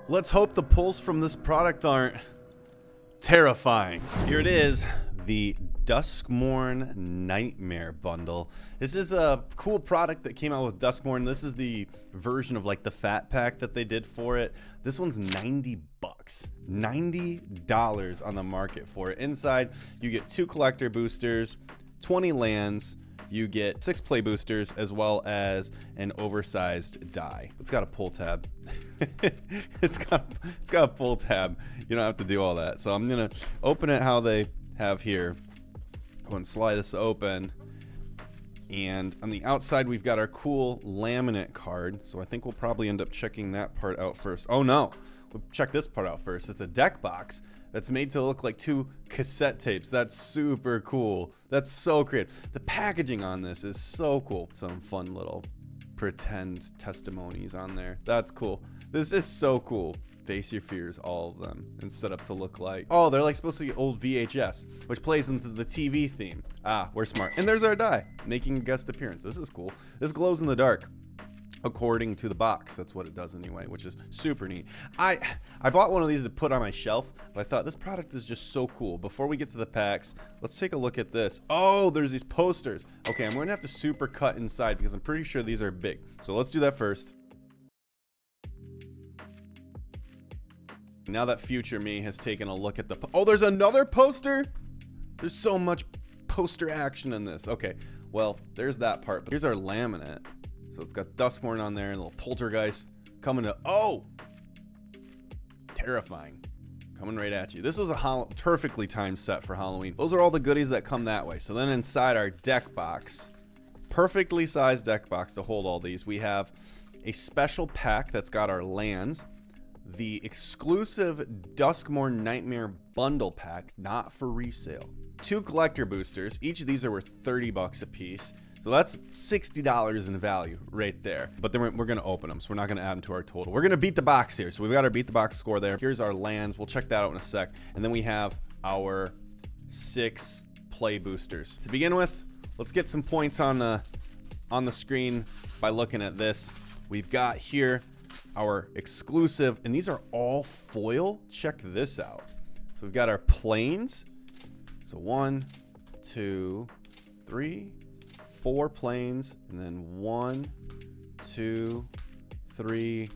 Let's hope the pulls from this product aren't terrifying. Here it is, the Duskmourn Nightmare Bundle. This is a cool product that came out with Duskmourn. This is the version of like the fat pack that they did for it. This one's 90 bucks. $90 on the market for it. Inside, you get 2 collector boosters, 20 lands, you get 6 play boosters, as well as an oversized die. It's got a pull tab. it's got a pull tab. You don't have to do all that. So I'm gonna open it how they have here. Go and slide this open. And on the outside, we've got our cool laminate card. So I think we'll probably end up checking that part out first. Oh no, we'll check this part out first. It's a deck box that's made to look like 2 cassette tapes. That's super cool. That's so creative. The packaging on this is so cool. Some fun little pretend testimonies on there. That's cool. This is so cool. Face Your Fears, all of them, and set up to look like, oh, they're like supposed to be old VHS, which plays into the TV theme. Ah, we're smart. And there's our die, making a guest appearance. This is cool. This glows in the dark, according to the box. That's what it does anyway, which is super neat. I bought one of these to put on my shelf, but I thought this product is just so cool. Before we get to the packs, let's take a look at this. Oh, there's these posters. Okay, I'm going to have to super cut inside because I'm pretty sure these are big. So let's do that first. Now that future me has taken a look at the oh, there's another poster. There's so much poster action in this. Okay, well, there's that part. But here's our laminate. So it's got Duskmourn on there and a little poltergeist coming to, oh, terrifying, coming right at you. This was a perfectly timed set for Halloween. Those are all the goodies that come that way. So then inside our deck box, perfectly sized deck box to hold all these, we have a special pack that's got our lands, the exclusive Duskmourn Nightmare Bundle Pack, not for resale. 2 collector boosters. Each of these are worth 30 bucks a piece. So that's $60 in value right there. But then we're going to open them, so we're not going to add them to our total. We're going to beat the box here. So we've got our beat the box score there. Here's our lands. We'll check that out in a sec. And then we have our 6 play boosters. To begin with, let's get some points on the screen by looking at this. We've got here our exclusive, and these are all foil. Check this out. So we've got our planes. So 1, 2, 3, 4 planes, and then 1, 2, 3,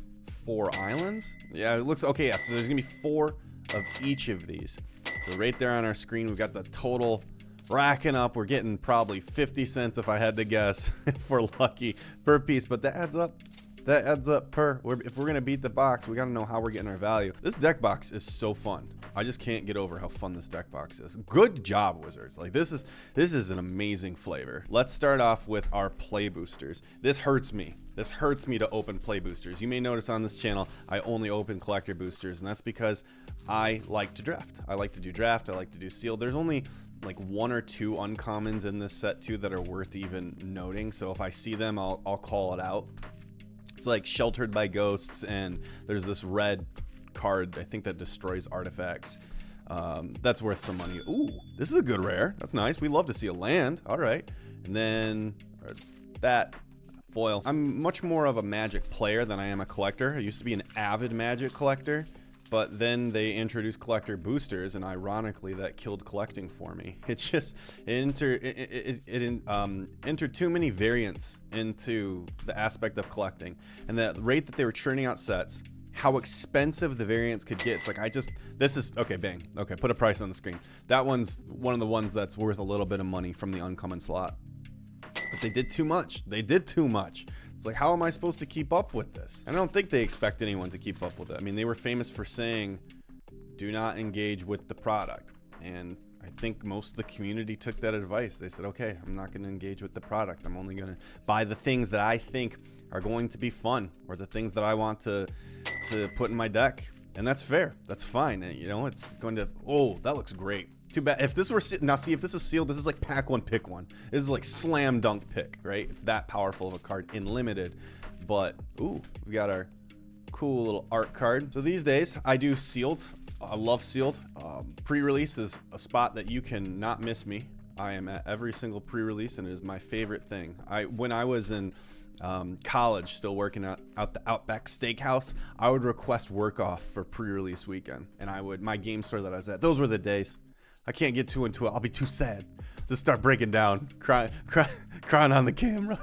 4 islands. Yeah, it looks okay. Yeah, so there's gonna be 4 of each of these. So right there on our screen, we've got the total racking up. We're getting probably 50 cents if I had to guess if we're lucky per piece, but that adds up. That adds up if we're gonna beat the box, we gotta know how we're getting our value. This deck box is so fun. I just can't get over how fun this deck box is. Good job, Wizards. Like this is an amazing flavor. Let's start off with our play boosters. This hurts me. This hurts me to open play boosters. You may notice on this channel, I only open collector boosters, and that's because I like to draft. I like to do draft. I like to do sealed. There's only like 1 or 2 uncommons in this set too that are worth even noting. So if I see them, I'll call it out. It's like Sheltered by Ghosts, and there's this red card, I think, that destroys artifacts. That's worth some money. Ooh, this is a good rare. That's nice. We love to see a land. All right. And then that foil. I'm much more of a Magic player than I am a collector. I used to be an avid Magic collector, but then they introduced collector boosters, and ironically, that killed collecting for me. It's just entered too many variants into the aspect of collecting, and the rate that they were churning out sets, how expensive the variants could get. It's like this is okay. Bang. Okay, put a price on the screen. That one's one of the ones that's worth a little bit of money from the uncommon slot. But they did too much. They did too much. It's like, how am I supposed to keep up with this? I don't think they expect anyone to keep up with it. I mean, they were famous for saying, do not engage with the product. And I think most of the community took that advice. They said, okay, I'm not going to engage with the product. I'm only going to buy the things that I think are going to be fun, or the things that I want to put in my deck. And that's fair. That's fine. And, you know, it's going to, oh, that looks great. Too bad. If this were, now see, if this was sealed, this is like pack one, pick one. This is like slam dunk pick, right? It's that powerful of a card in limited. But, ooh, we got our cool little art card. So these days, I do sealed. I love sealed. Pre-release is a spot that you can not miss me. I am at every single pre-release, and it is my favorite thing. When I was in college, still working out the Outback Steakhouse, I would request work off for pre-release weekend. And my game store that I was at, those were the days. I can't get too into it. I'll be too sad. Just start breaking down, crying on the camera.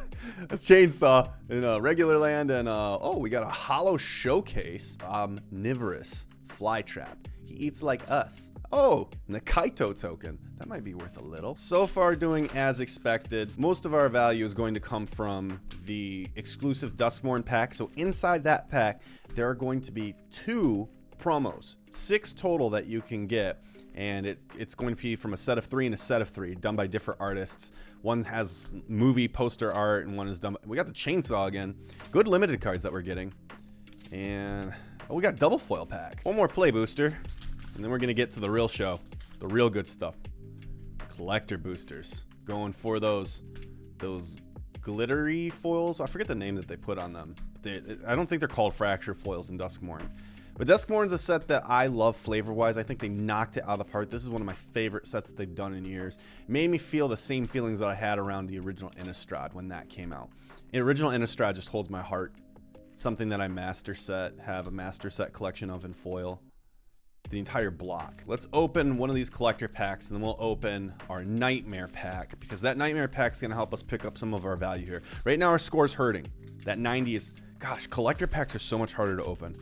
That's Chainsaw in regular land. And oh, we got a hollow showcase. Omnivorous Flytrap. He eats like us. Oh, and the Kaito token. That might be worth a little. So far doing as expected. Most of our value is going to come from the exclusive Duskmourn pack. So inside that pack, there are going to be 2 promos. 6 total that you can get. And it's going to be from a set of 3 and a set of 3 done by different artists. One has movie poster art and one is done. We got the Chainsaw again. Good limited cards that we're getting. And oh, we got double foil pack. One more play booster. And then we're going to get to the real show. The real good stuff. Collector boosters. Going for those glittery foils. I forget the name that they put on them. I don't think they're called fracture foils in Duskmourn. But Duskmourn's a set that I love flavor-wise. I think they knocked it out of the park. This is one of my favorite sets that they've done in years. It made me feel the same feelings that I had around the original Innistrad when that came out. The original Innistrad just holds my heart. It's something that I have a master set collection of in foil. The entire block. Let's open one of these collector packs, and then we'll open our Nightmare pack, because that Nightmare pack is going to help us pick up some of our value here. Right now our score's hurting. That 90 is, gosh, collector packs are so much harder to open.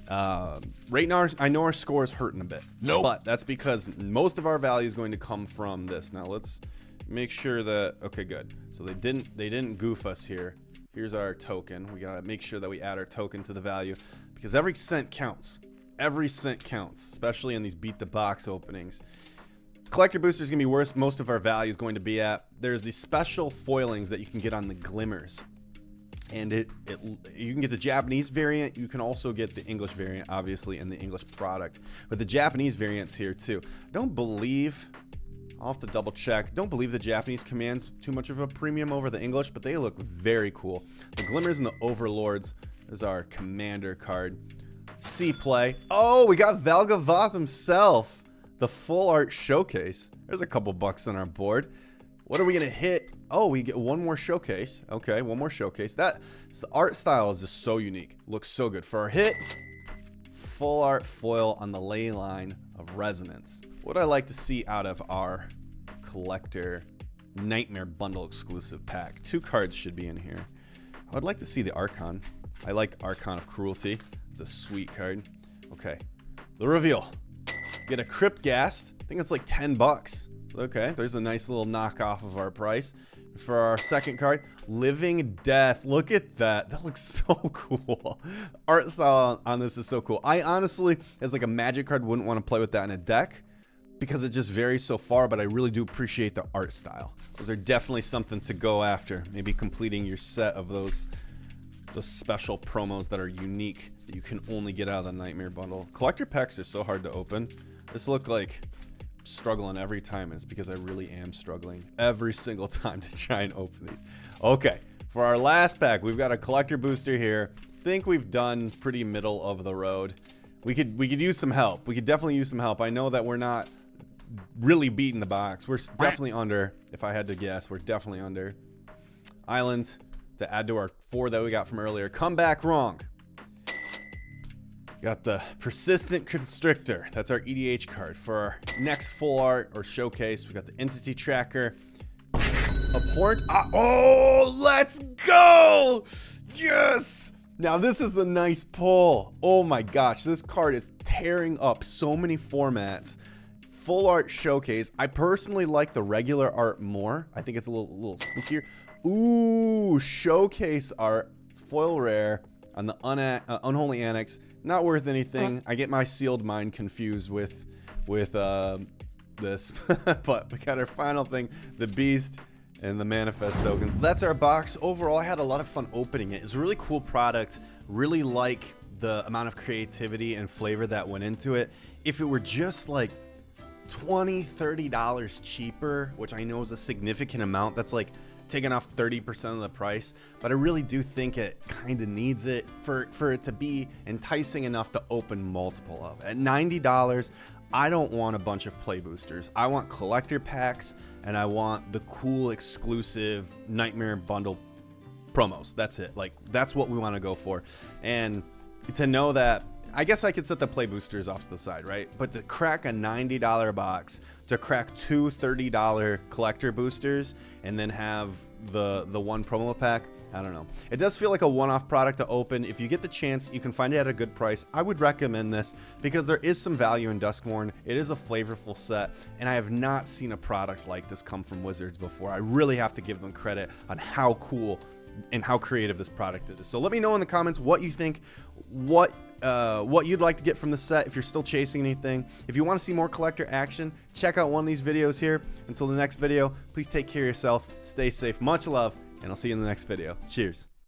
Right now I know our score is hurting a bit. Nope. But that's because most of our value is going to come from this. Now let's make sure that, okay, good. So they didn't goof us here. Here's our token. We gotta make sure that we add our token to the value, because every cent counts. Every cent counts, especially in these beat the box openings. Collector booster is gonna be where most of our value is going to be at. There's these special foilings that you can get on the glimmers. And you can get the Japanese variant. You can also get the English variant, obviously, and the English product. But the Japanese variant's here too. Don't believe, I'll have to double check. Don't believe the Japanese commands too much of a premium over the English, but they look very cool. The Glimmers and the Overlords is our commander card. C-Play. Oh, we got Valgavoth himself. The full art showcase. There's a couple bucks on our board. What are we gonna hit? Oh, we get one more showcase. Okay, one more showcase. The art style is just so unique. Looks so good. For our hit, full art foil on the ley line of Resonance. What I like to see out of our collector Nightmare bundle exclusive pack. 2 cards should be in here. I would like to see the Archon. I like Archon of Cruelty. It's a sweet card. Okay, the reveal. Get a Crypt Ghast. I think it's like 10 bucks. Okay, there's a nice little knockoff of our price. For our second card, Living Death. Look at that. That looks so cool. Art style on this is so cool. I honestly, as like a Magic card, wouldn't want to play with that in a deck because it just varies so far, but I really do appreciate the art style. Those are definitely something to go after. Maybe completing your set of those special promos that are unique that you can only get out of the Nightmare bundle. Collector packs are so hard to open. This look like struggling every time, and it's because I really am struggling every single time to try and open these. Okay, for our last pack, we've got a collector booster here. Think we've done pretty middle of the road. We could use some help. We could definitely use some help. I know that we're not really beating the box. We're definitely under. If I had to guess, we're definitely under. Island to add to our 4 that we got from earlier. Come back wrong. Got the Persistent Constrictor. That's our EDH card. For our next full art or showcase, we got the Entity Tracker. Abhorrent. Oh, let's go! Yes! Now this is a nice pull. Oh my gosh, this card is tearing up so many formats. Full art showcase. I personally like the regular art more. I think it's a little spookier. Ooh, showcase art. It's foil rare on the Unholy Annex. Not worth anything. I get my Sealed Mind confused with this. But we got our final thing, the Beast and the Manifest tokens. That's our box. Overall, I had a lot of fun opening it. It's a really cool product. Really like the amount of creativity and flavor that went into it. If it were just like $20, $30 cheaper, which I know is a significant amount, that's like taking off 30% of the price, but I really do think it kind of needs it for it to be enticing enough to open multiple of. At $90, I don't want a bunch of play boosters. I want collector packs, and I want the cool exclusive Nightmare bundle promos. That's it. Like, that's what we want to go for. And to know that, I guess I could set the play boosters off to the side, right? But to crack a $90 box, to crack two $30 collector boosters, and then have the one promo pack, I don't know. It does feel like a one-off product to open. If you get the chance, you can find it at a good price. I would recommend this because there is some value in Duskmourn. It is a flavorful set, and I have not seen a product like this come from Wizards before. I really have to give them credit on how cool and how creative this product is. So let me know in the comments what you think, what you'd like to get from the set if you're still chasing anything. If you want to see more collector action, check out one of these videos here. Until the next video, please take care of yourself, stay safe, much love, and I'll see you in the next video. Cheers.